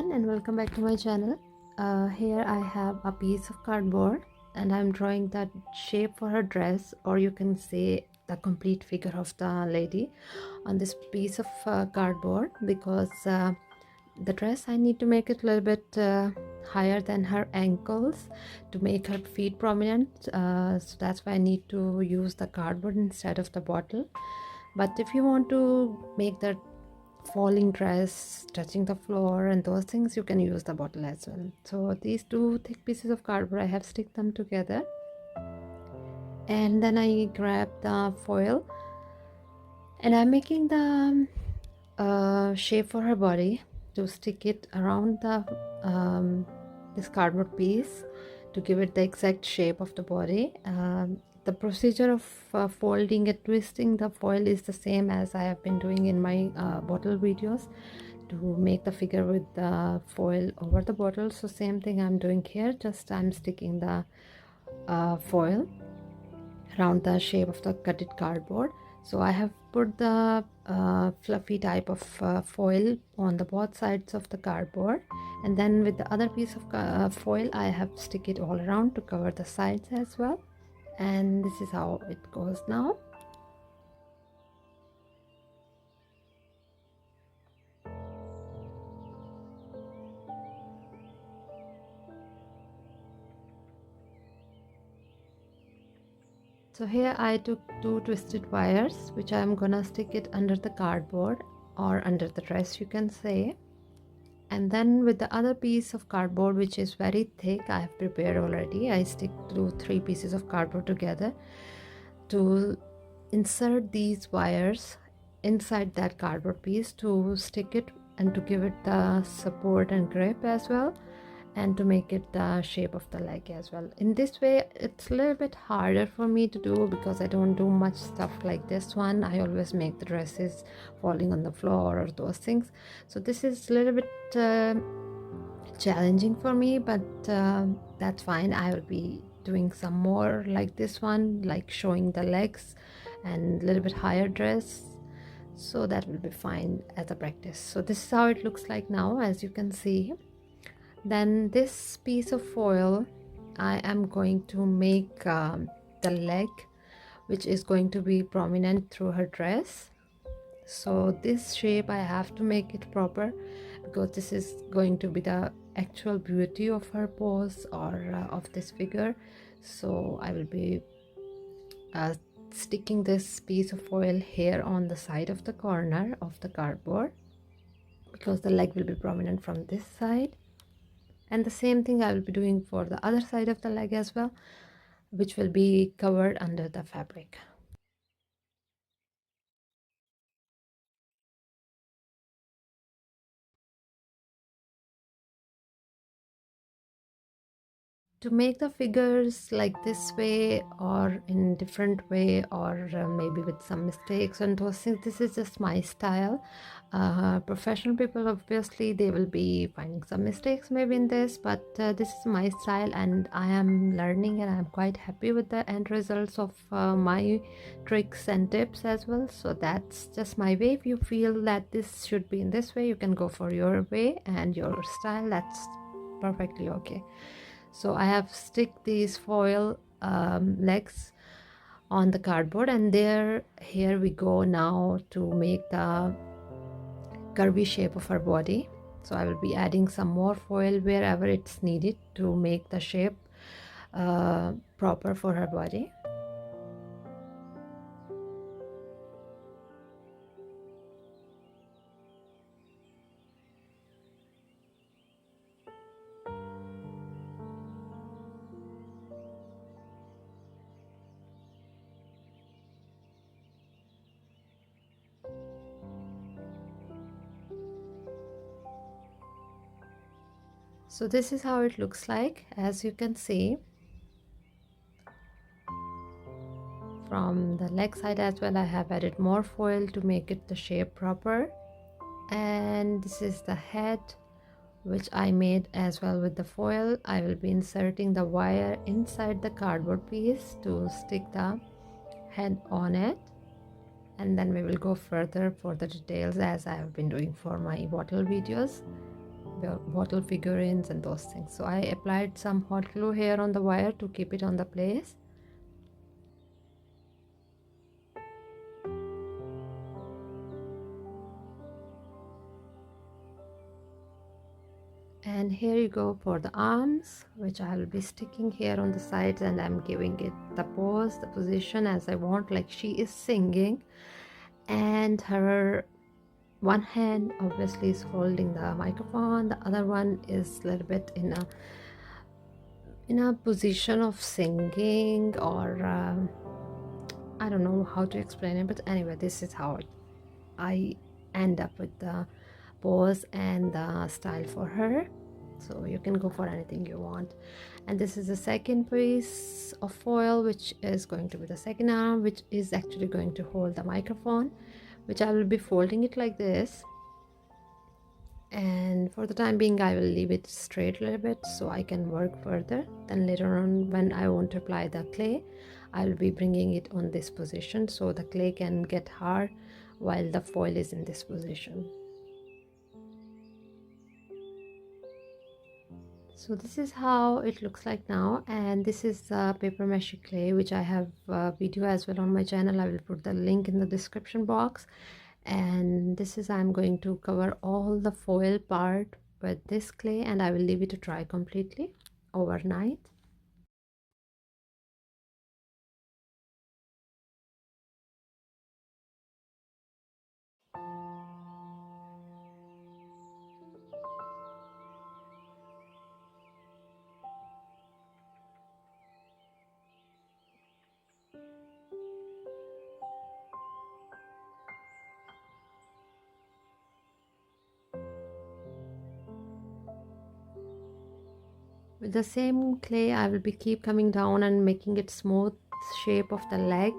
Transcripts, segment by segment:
everyone, and welcome back to my channel. Here I have a piece of cardboard and I'm drawing that shape for her dress, or you can say the complete figure of the lady on this piece of cardboard, because the dress I need to make it a little bit higher than her ankles to make her feet prominent, so that's why I need to use the cardboard instead of the bottle. But if you want to make that falling dress touching the floor and those things, you can use the bottle as well. So these two thick pieces of cardboard, I have stick them together, and then I grab the foil and I'm making the shape for her body to stick it around the this cardboard piece to give it the exact shape of the body. The procedure of folding and twisting the foil is the same as I have been doing in my bottle videos to make the figure with the foil over the bottle. So same thing I'm doing here, just I'm sticking the foil around the shape of the cutted cardboard. So I have put the fluffy type of foil on the both sides of the cardboard, and then with the other piece of foil I have stick it all around to cover the sides as well. And this is how it goes now. So here I took two twisted wires, which I'm gonna stick it under the cardboard or under the dress, you can say. And then with the other piece of cardboard, which is very thick, I have prepared already, I stick two three pieces of cardboard together to insert these wires inside that cardboard piece to stick it and to give it the support and grip as well, and to make it the shape of the leg as well. In this way it's a little bit harder for me to do because I don't do much stuff like this one. I always make the dresses falling on the floor or those things, so this is a little bit challenging for me, but that's fine. I will be doing some more like this one, like showing the legs and a little bit higher dress, so that will be fine as a practice. So this is how it looks like now, as you can see. Then this piece of foil, I am going to make the leg, which is going to be prominent through her dress. So this shape I have to make it proper, because this is going to be the actual beauty of her pose or of this figure. So I will be sticking this piece of foil here on the side of the corner of the cardboard, because the leg will be prominent from this side. And the same thing I will be doing for the other side of the leg as well, which will be covered under the fabric. To make the figures like this way or in different way, or maybe with some mistakes and those things, this is just my style. Professional people, obviously they will be finding some mistakes maybe in this, but this is my style and I am learning, and I'm quite happy with the end results of my tricks and tips as well. So that's just my way. If you feel that this should be in this way, you can go for your way and your style. That's perfectly okay. So I have stick these foil legs on the cardboard, and here we go now to make the curvy shape of her body. So I will be adding some more foil wherever it's needed to make the shape proper for her body. So this is how it looks like. As you can see, from the leg side as well, I have added more foil to make it the shape proper. And this is the head, which I made as well with the foil. I will be inserting the wire inside the cardboard piece to stick the head on it, and then we will go further for the details as I have been doing for my bottle videos. bottle figurines and those things. So I applied some hot glue here on the wire to keep it on the place. And here you go for the arms, which I will be sticking here on the sides, and I'm giving it the pose, the position as I want, like she is singing, and her one hand obviously is holding the microphone, the other one is a little bit in a position of singing, or I don't know how to explain it, but anyway, this is how I end up with the pose and the style for her. So you can go for anything you want. And this is the second piece of foil, which is going to be the second arm, which is actually going to hold the microphone, which I will be folding it like this. And for the time being, I will leave it straight a little bit so I can work further. Then later on, when I want to apply the clay, I'll be bringing it on this position so the clay can get hard while the foil is in this position. So this is how it looks like now, and this is paper mache clay, which I have a video as well on my channel. I will put the link in the description box. And this is, I'm going to cover all the foil part with this clay, and I will leave it to dry completely overnight. With the same clay, I will be keep coming down and making it smooth shape of the leg,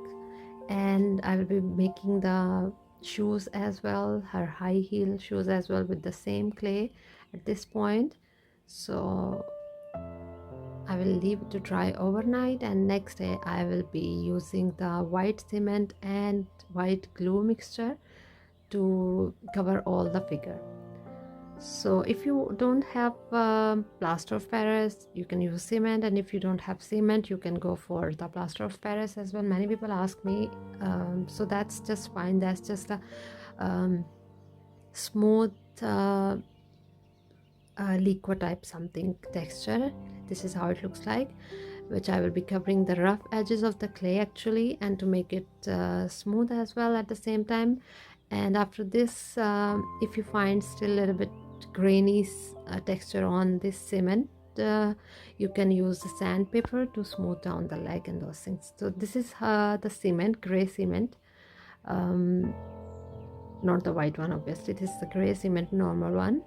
and I will be making the shoes as well, her high heel shoes as well, with the same clay at this point. So I will leave it to dry overnight, and next day I will be using the white cement and white glue mixture to cover all the figure. So if you don't have plaster of Paris, you can use cement, and if you don't have cement, you can go for the plaster of Paris as well. Many people ask me, so that's just fine. That's just a smooth liquid type something texture. This is how it looks like, which I will be covering the rough edges of the clay actually, and to make it smooth as well at the same time. And after this, if you find still a little bit grainy texture on this cement, you can use the sandpaper to smooth down the leg and those things. So this is the cement, gray cement, not the white one obviously. This is the gray cement, normal one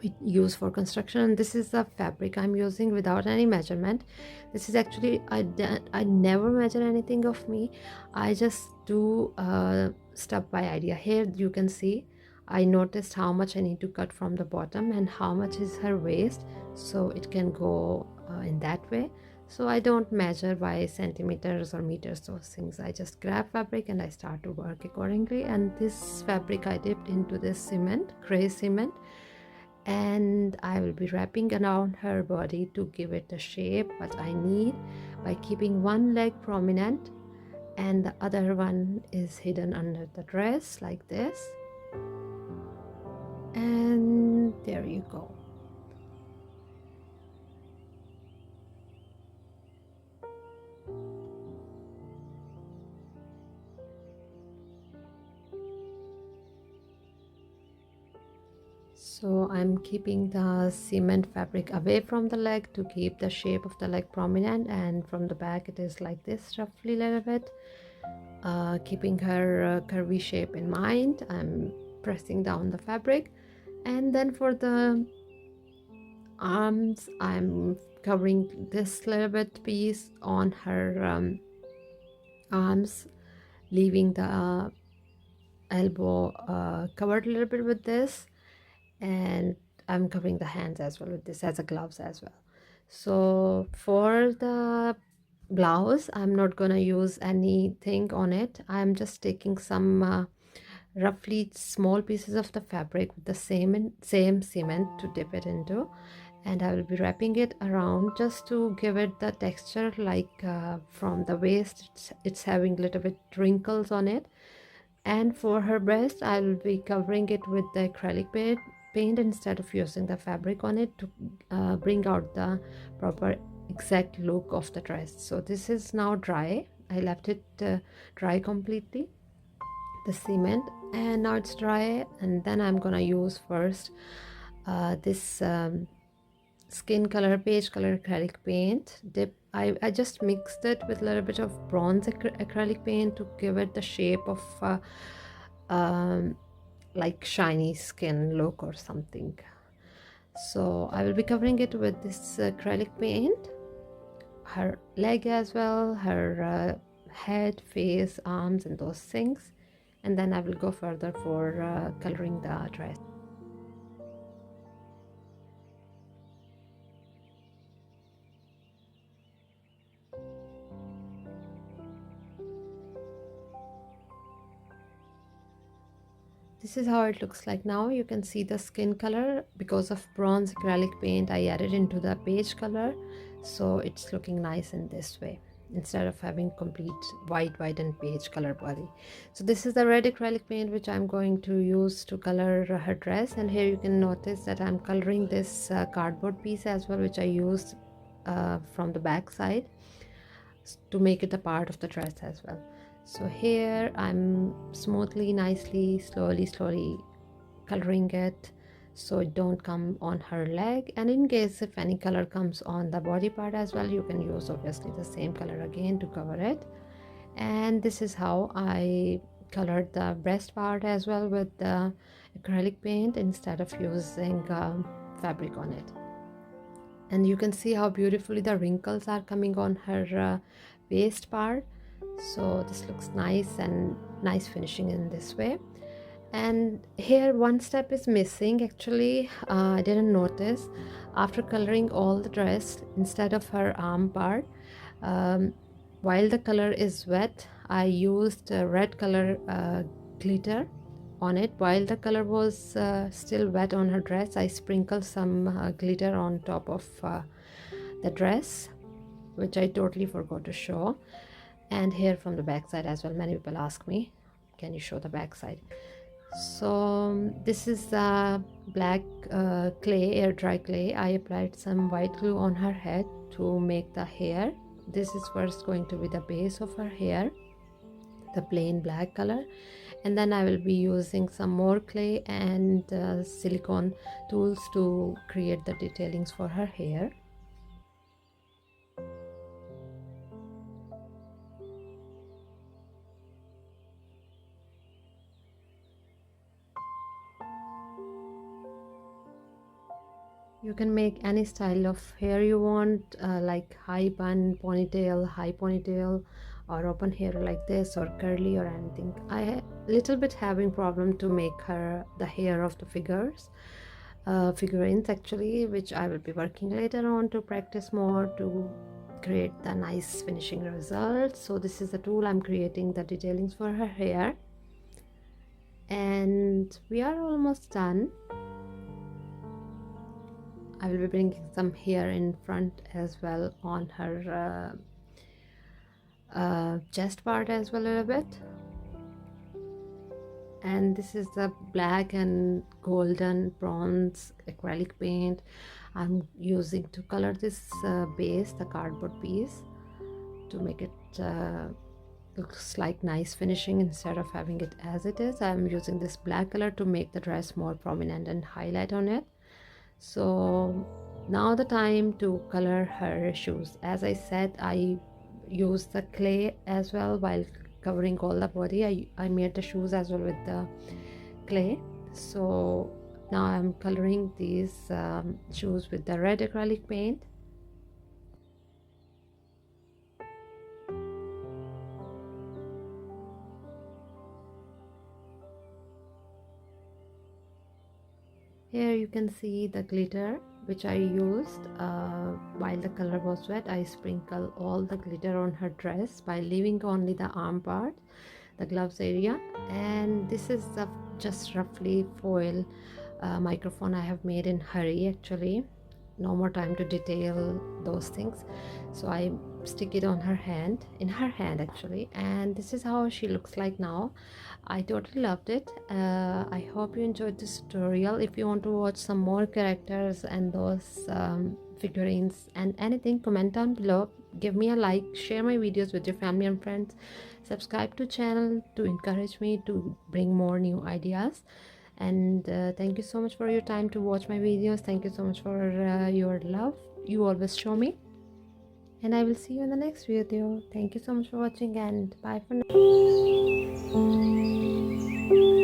we use for construction. And this is the fabric I'm using without any measurement. This is actually, I never measure anything of me. I just do step by idea. Here you can see I noticed how much I need to cut from the bottom and how much is her waist, so it can go in that way. So I don't measure by centimeters or meters, those things. I just grab fabric and I start to work accordingly. And this fabric I dipped into this cement, gray cement, and I will be wrapping around her body to give it the shape what I need, by keeping one leg prominent and the other one is hidden under the dress like this. And there you go. So I'm keeping the cement fabric away from the leg to keep the shape of the leg prominent, and from the back it is like this roughly a little bit, keeping her curvy shape in mind. I'm pressing down the fabric, and then for the arms I'm covering this little bit piece on her arms, leaving the elbow covered a little bit with this, and I'm covering the hands as well with this as a gloves as well. So for the blouse, I'm not gonna use anything on it. I'm just taking some roughly small pieces of the fabric with the same cement to dip it into, and I will be wrapping it around just to give it the texture, like from the waist it's having a little bit wrinkles on it. And for her breast, I will be covering it with the acrylic paint instead of using the fabric on it to bring out the proper exact look of the dress. So this is now dry. I left it dry completely, the cement, and now it's dry. And then I'm gonna use first this skin color beige color acrylic paint dip. I just mixed it with a little bit of bronze acrylic paint to give it the shape of um, like shiny skin look or something. So I will be covering it with this acrylic paint, her leg as well, her head, face, arms, and those things. And then I will go further for coloring the dress. This is how it looks like now. You can see the skin color because of bronze acrylic paint I added into the beige color, so it's looking nice in this way instead of having complete white and beige color body. So this is the red acrylic paint which I'm going to use to color her dress, and here you can notice that I'm coloring this cardboard piece as well, which I used from the back side to make it a part of the dress as well. So here I'm smoothly, nicely, slowly coloring it so it don't come on her leg, and in case if any color comes on the body part as well, you can use obviously the same color again to cover it. And this is how I colored the breast part as well with the acrylic paint instead of using fabric on it. And you can see how beautifully the wrinkles are coming on her waist part. So this looks nice, and nice finishing in this way. And here one step is missing actually. I didn't notice. After coloring all the dress, instead of her arm part, while the color is wet, I used red color glitter on it. While the color was still wet on her dress, I sprinkled some glitter on top of the dress, which I totally forgot to show. And here from the back side as well, many people ask me, can you show the back side? So this is the black clay, air dry clay. I applied some white glue on her head to make the hair. This is first going to be the base of her hair, the plain black color, and then I will be using some more clay and silicone tools to create the detailings for her hair. You can make any style of hair you want, like high bun, ponytail, high ponytail, or open hair like this, or curly or anything. I little bit having problem to make her the hair of the figurines actually, which I will be working later on to practice more to create the nice finishing results. So this is the tool I'm creating the detailings for her hair, and we are almost done. I will be bringing some hair in front as well on her chest part as well a little bit. And this is the black and golden bronze acrylic paint I'm using to color this base, the cardboard piece, to make it looks like nice finishing instead of having it as it is. I'm using this black color to make the dress more prominent and highlight on it. So now the time to color her shoes. As I said, I used the clay as well while covering all the body. I made the shoes as well with the clay. So now I'm coloring these shoes with the red acrylic paint. Here you can see the glitter which I used while the color was wet. I sprinkle all the glitter on her dress by leaving only the arm part. the gloves area. And this is a just roughly foil microphone I have made in hurry. Actually, no more time to detail those things, so I stick it on her hand, in her hand actually, and this is how she looks like now. I totally loved it. I hope you enjoyed this tutorial. If you want to watch some more characters and those figurines and anything, comment down below, give me a like, share my videos with your family and friends, subscribe to channel to encourage me to bring more new ideas. And thank you so much for your time to watch my videos. Thank you so much for your love you always show me, and I will see you in the next video. Thank you so much for watching, and bye for now.